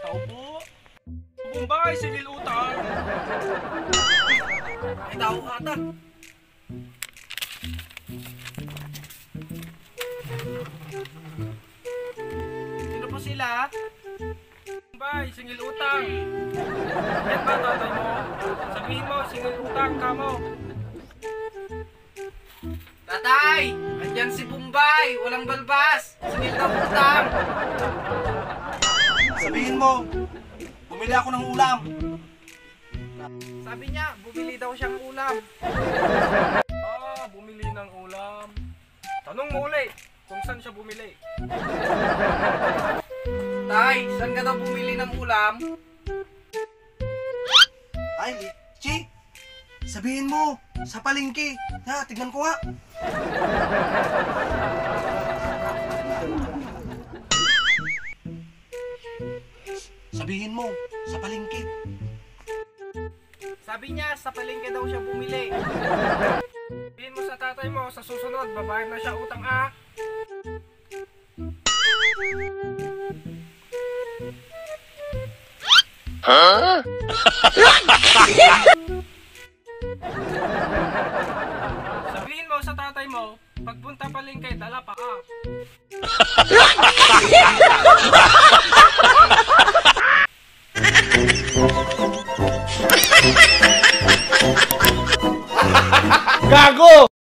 Tao po. Bumbay, singil utang. Ay, tao ata. Sino po sila? Bumbay, singil utang. Yan ba tatay mo? Sabihin mo, singil utang ka mo. Tatay! Andyan si Bumbay! Walang balbas! Singil na utang! Sabihin mo, bumili ako ng ulam. Sabi niya, bumili daw siyang ulam. Bumili ng ulam. Tanong mo ulit kung saan siya bumili. Tay, saan ka daw bumili ng ulam? Ay, Chi, sabihin mo, sa palengke. Ha, tignan ko nga. Sabihin mo, sa palengke. Sabi niya, sa palengke daw siya bumili. Sabihin mo sa tatay mo, sa susunod, babayad na siya utang Huh? Sabihin mo sa tatay mo, pagpunta palengke, dala pa Gago!